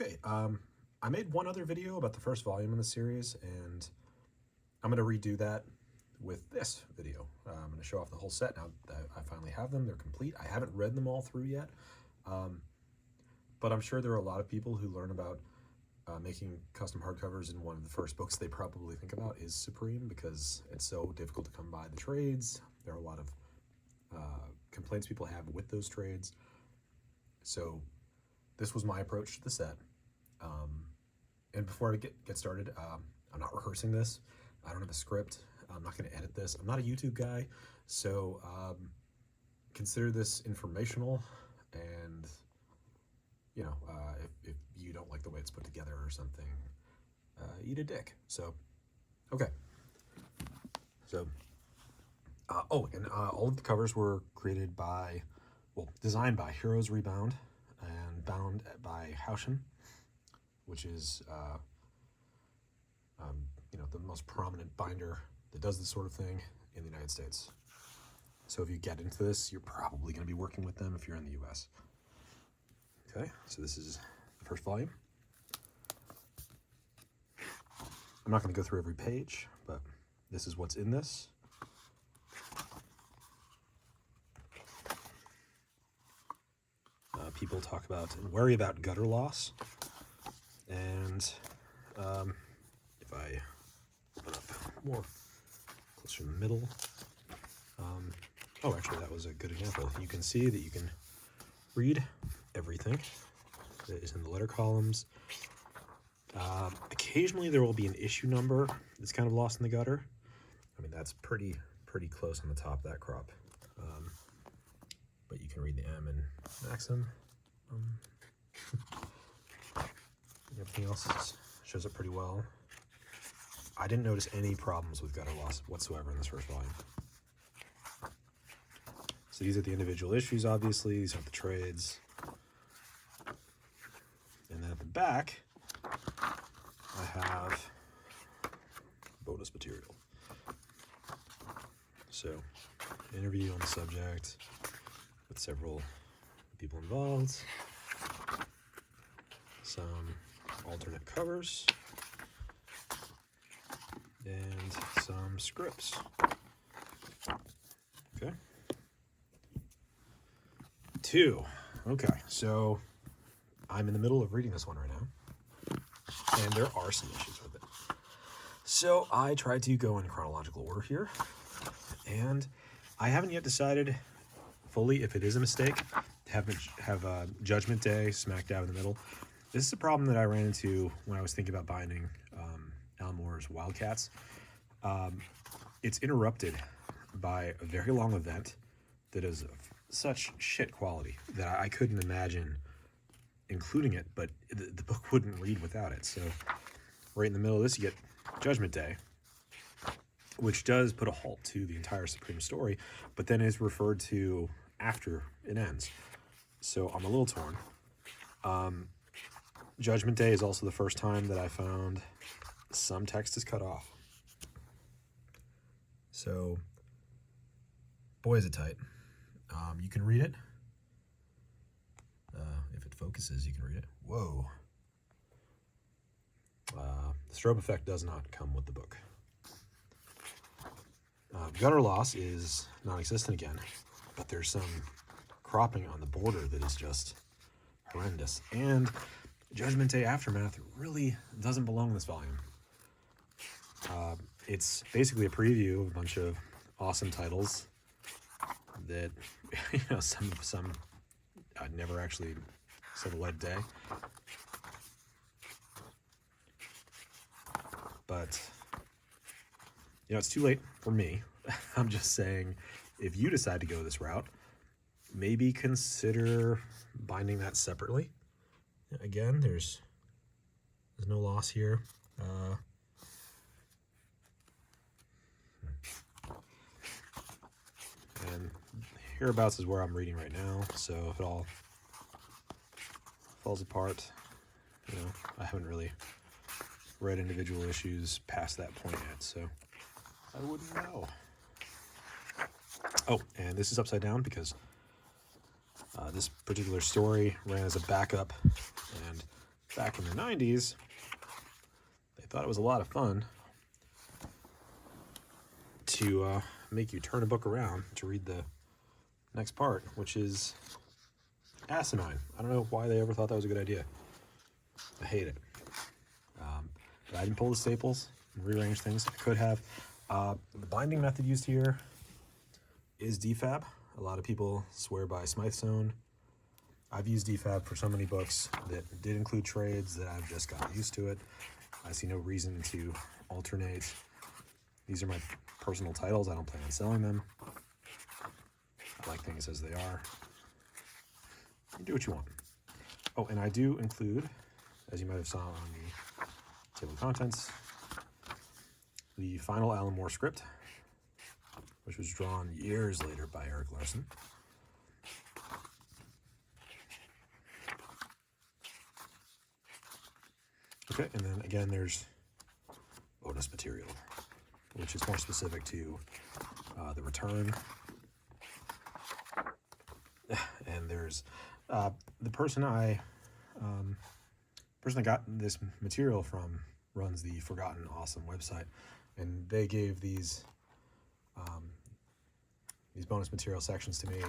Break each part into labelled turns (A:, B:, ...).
A: Okay, I made one other video about the first volume in the series, and I'm going to redo that with this video. I'm going to show off the whole set now that I finally have them. They're complete. I haven't read them all through yet, but I'm sure there are a lot of people who learn about making custom hardcovers, and one of the first books they probably think about is Supreme, because it's so difficult to come by the trades. There are a lot of complaints people have with those trades. So this was my approach to the set. And before I get started, I'm not rehearsing this. I don't have a script. I'm not going to edit this. I'm not a YouTube guy, so consider this informational. And you know, if you don't like the way it's put together or something, eat a dick. So, okay. So, all of the covers were created by, designed by Heroes Rebound and bound by Larsen, which is, the most prominent binder that does this sort of thing in the United States. So if you get into this, you're probably going to be working with them if you're in the US. Okay, so this is the first volume. I'm not going to go through every page, but this is what's in this. People talk about and worry about gutter loss, and if I open up more closer in the middle, actually that was a good example. You can see that you can read everything that is in the letter columns. Occasionally there will be an issue number that's kind of lost in the gutter. I mean, that's pretty close on the top of that crop. But you can read the M and Maxim. Everything else shows up pretty well. I didn't notice any problems with gutter loss whatsoever in this first volume. So these are the individual issues, obviously. These aren't the trades. And then at the back, I have bonus material. So, interview on the subject with several people involved, some alternate covers, and some scripts. Okay. 2. Okay, so I'm in the middle of reading this one right now, and there are some issues with it. So I tried to go in chronological order here, and I haven't yet decided fully if it is a mistake to have Judgment Day smack dab in the middle. This is a problem that I ran into when I was thinking about binding Alan Moore's Wildcats. It's interrupted by a very long event that is of such shit quality that I couldn't imagine including it, but the book wouldn't read without it. So right in the middle of this, you get Judgment Day, which does put a halt to the entire Supreme story, but then is referred to after it ends. So I'm a little torn. Judgment Day is also the first time that I found some text is cut off. So, boy, is it tight. You can read it. If it focuses, you can read it. Whoa. The strobe effect does not come with the book. Gutter loss is non-existent again, but there's some cropping on the border that is just horrendous. And Judgment Day Aftermath really doesn't belong in this volume. It's basically a preview of a bunch of awesome titles that, some I'd never actually saw the light of day. But, it's too late for me. I'm just saying, if you decide to go this route, maybe consider binding that separately. Again, there's no loss here. And hereabouts is where I'm reading right now, so if it all falls apart, I haven't really read individual issues past that point yet, so I wouldn't know. Oh, and this is upside down because this particular story ran as a backup, and back in the 90s, they thought it was a lot of fun to make you turn a book around to read the next part, which is asinine. I don't know why they ever thought that was a good idea. I hate it. But I didn't pull the staples and rearrange things. I could have. The binding method used here is DFAB. A lot of people swear by Smythstone. I've used DFAB for so many books that did include trades that I've just gotten used to it. I see no reason to alternate. These are my personal titles. I don't plan on selling them. I like things as they are. You do what you want. Oh, and I do include, as you might have saw on the table of contents, the final Alan Moore script, which was drawn years later by Larsen. Okay, and then again there's bonus material, which is more specific to the return. And there's the person I got this material from runs the Forgotten Awesome website, and they gave these bonus material sections to me.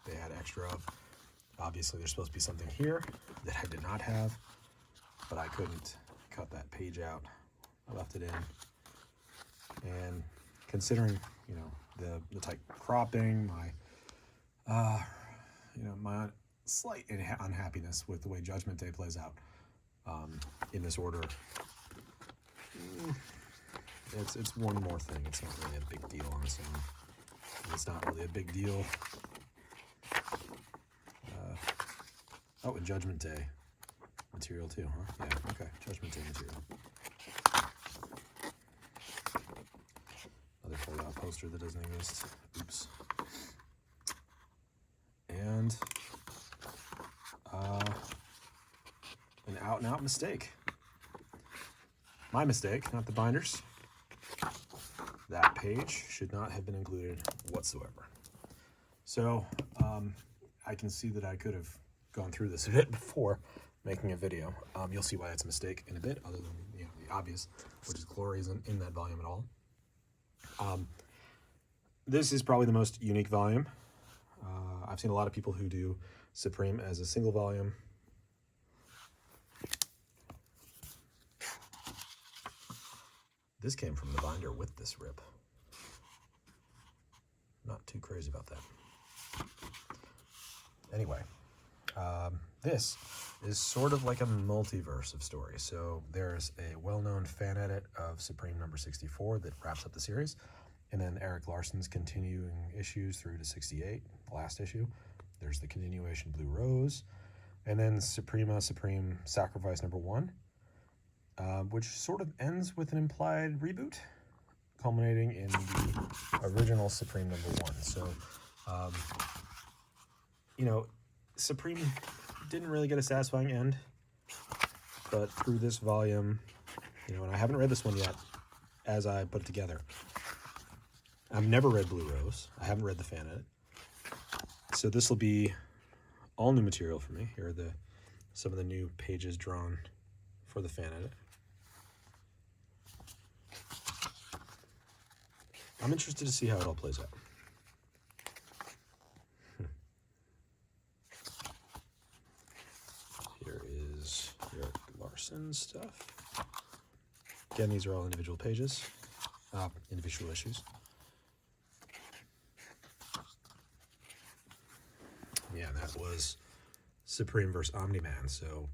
A: They had extra of. Obviously, there's supposed to be something here that I did not have, but I couldn't cut that page out. I left it in, and considering the type cropping, my slight unhappiness with the way Judgment Day plays out in this order. It's one more thing. It's not really a big deal on its own. It's not really a big deal. Oh, and Judgment Day material too, huh? Yeah, okay. Judgment Day material. Another fold-out poster that doesn't exist. Oops. And an out-and-out mistake. My mistake, not the binders. That page should not have been included whatsoever. So I can see that I could have gone through this a bit before making a video. You'll see why that's a mistake in a bit, other than the obvious, which is glory isn't in that volume at all. This is probably the most unique volume. I've seen a lot of people who do Supreme as a single volume. This came from the binder with this rip. Not too crazy about that. Anyway, this is sort of like a multiverse of stories. So there's a well-known fan edit of Supreme number 64 that wraps up the series. And then Erik Larsen's continuing issues through to 68, the last issue. There's the continuation Blue Rose. And then Supreme Sacrifice number 1, which sort of ends with an implied reboot, culminating in the original Supreme number 1. So, Supreme didn't really get a satisfying end, but through this volume, and I haven't read this one yet as I put it together. I've never read Blue Rose. I haven't read the fan edit. So this will be all new material for me. Here are some of the new pages drawn for the fan edit. I'm interested to see how it all plays out. Here is Erik Larsen stuff. Again, these are all individual pages, individual issues. Yeah, that was Supreme versus Omni-Man, so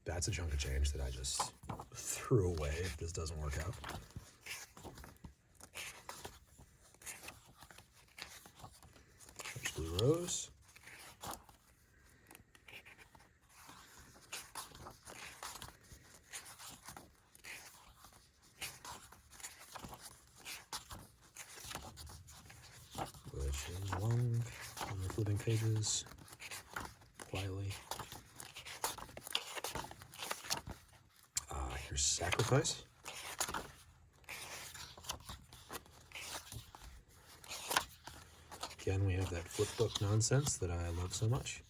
A: that's a chunk of change that I just threw away if this doesn't work out. There's Blue Rose. Which is long. Flipping pages quietly. Here's Sacrifice. Again, we have that flip book nonsense that I love so much.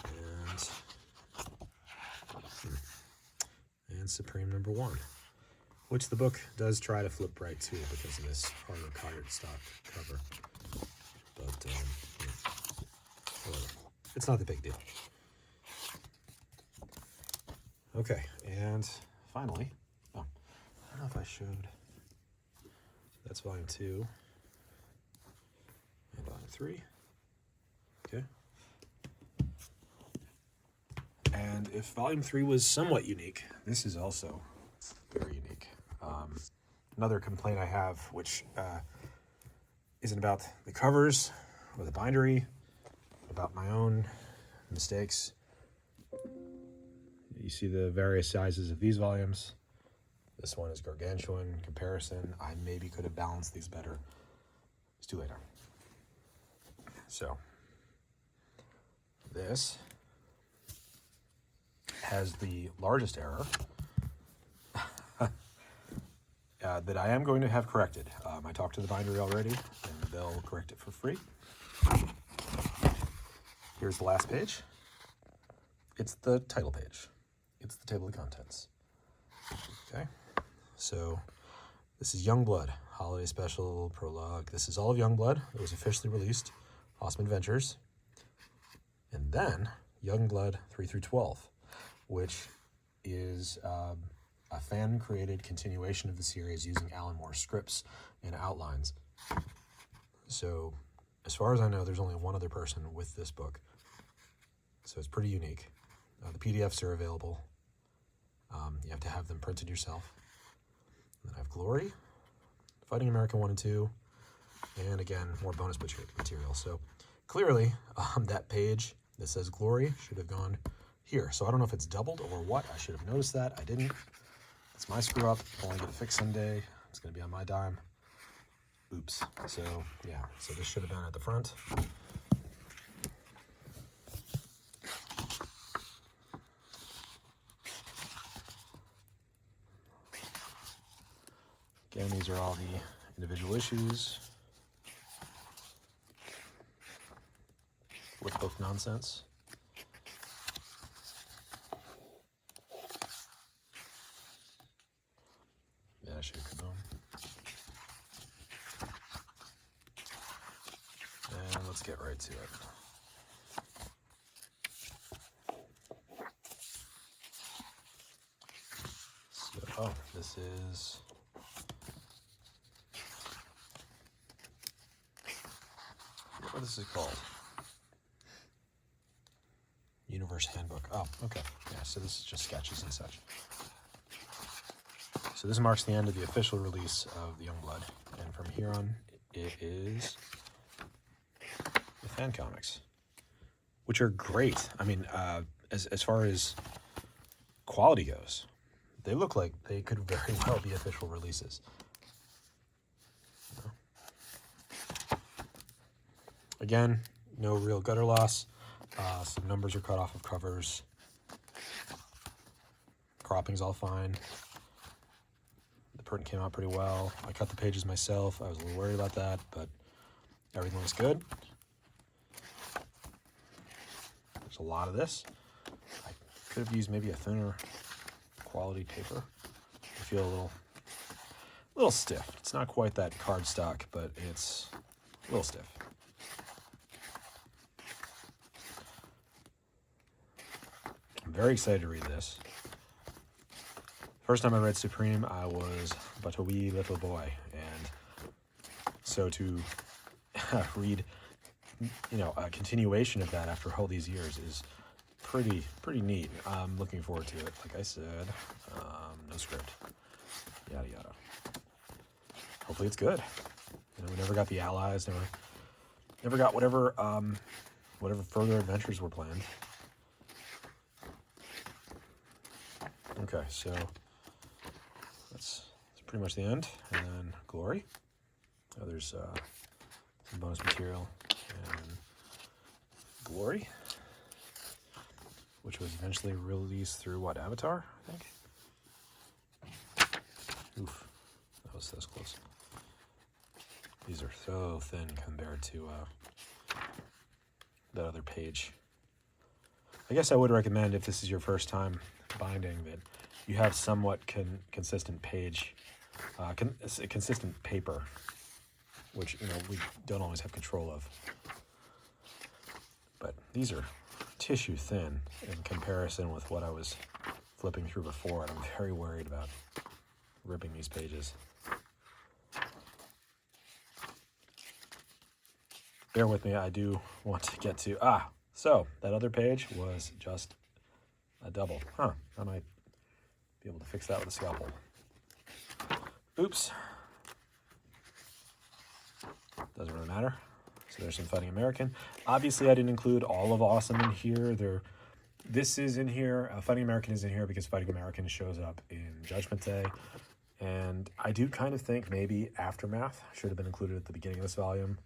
A: And and Supreme #1, which the book does try to flip right too because of this harder cardstock cover. But whatever. It's not the big deal. Okay, and finally, oh, I don't know if I showed. That's volume 2 and volume 3. Okay. And if volume 3 was somewhat unique, this is also very unique. Another complaint I have, which isn't about the covers or the bindery, about my own mistakes. You see the various sizes of these volumes. This one is gargantuan in comparison. I maybe could have balanced these better. It's too late now. So, this has the largest error that I am going to have corrected. I talked to the bindery already, and they'll correct it for free. Here's the last page. It's the title page. It's the table of contents. Okay, so this is Youngblood, Holiday Special, Prologue. This is all of Youngblood. It was officially released, Awesome Adventures. And then Youngblood 3 through 12, which is a fan-created continuation of the series using Alan Moore scripts and outlines. So, as far as I know, there's only one other person with this book. So it's pretty unique. The PDFs are available. You have to have them printed yourself. And then I have Glory, Fighting America 1 and 2, and again, more bonus material. So clearly, that page that says Glory should have gone here. So I don't know if it's doubled or what. I should have noticed that. I didn't. It's my screw up. I'll only get it fixed someday. It's going to be on my dime. Oops. So, yeah. So this should have been at the front. Again, these are all the individual issues with book nonsense. Yeah, I should kaboom. And let's get right to it. So, oh, this is what this is called. Universe Handbook. Oh, okay. Yeah, so this is just sketches and such. So this marks the end of the official release of the Youngblood. And from here on, it is the fan comics, which are great. I mean, as far as quality goes, they look like they could very well be official releases. Again, no real gutter loss. Some numbers are cut off of covers. Cropping's all fine. The print came out pretty well. I cut the pages myself. I was a little worried about that, but everything looks good. There's a lot of this. I could have used maybe a thinner quality paper. I feel a little stiff. It's not quite that cardstock, but it's a little stiff. I'm very excited to read this. First time I read Supreme, I was but a wee little boy, and so to read, a continuation of that after all these years is pretty neat. I'm looking forward to it. Like I said, no script, yada yada. Hopefully it's good. We never got the allies. Never got whatever further adventures were planned. Okay, so that's pretty much the end. And then Glory. Oh, there's some bonus material. And Glory, which was eventually released through what, Avatar, I think? Oof, that was close. These are so thin compared to that other page. I guess I would recommend, if this is your first time binding, that you have somewhat consistent page, consistent paper, which, you know, we don't always have control of. But these are tissue thin in comparison with what I was flipping through before, and I'm very worried about ripping these pages. Bear with me, I do want to get to, so that other page was just a double. I might be able to fix that with a scalpel. Oops. Doesn't really matter. So there's some Fighting American. Obviously, I didn't include all of Awesome in here. This is in here. Fighting American is in here because Fighting American shows up in Judgment Day. And I do kind of think maybe Aftermath should have been included at the beginning of this volume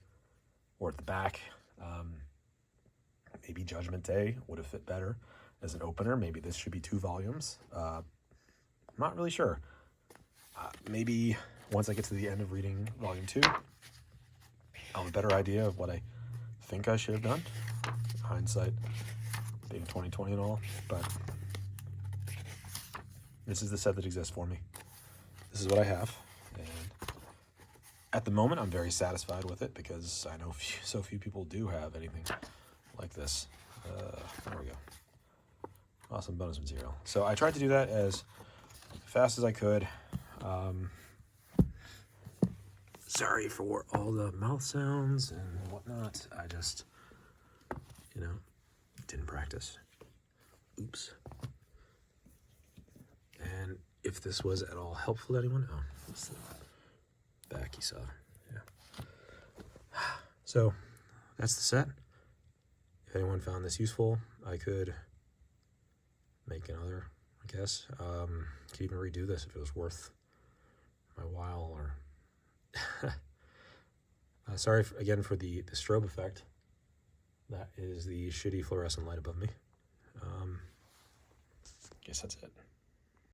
A: or at the back. Maybe Judgment Day would have fit better as an opener. Maybe this should be 2 volumes. I'm not really sure. Maybe once I get to the end of reading volume 2, I'll have a better idea of what I think I should have done. Hindsight being 2020 and all, but this is the set that exists for me. This is what I have, and at the moment I'm very satisfied with it because I know so few people do have anything like this. There we go. Awesome bonus material. So I tried to do that as fast as I could. Sorry for all the mouth sounds and whatnot. I just, you know, didn't practice. Oops. And if this was at all helpful to anyone, what's the back you saw? Yeah. So that's the set. If anyone found this useful, I could make another, I guess. Could even redo this if it was worth my while, or sorry again for the strobe effect. That is the shitty fluorescent light above me. Guess that's it.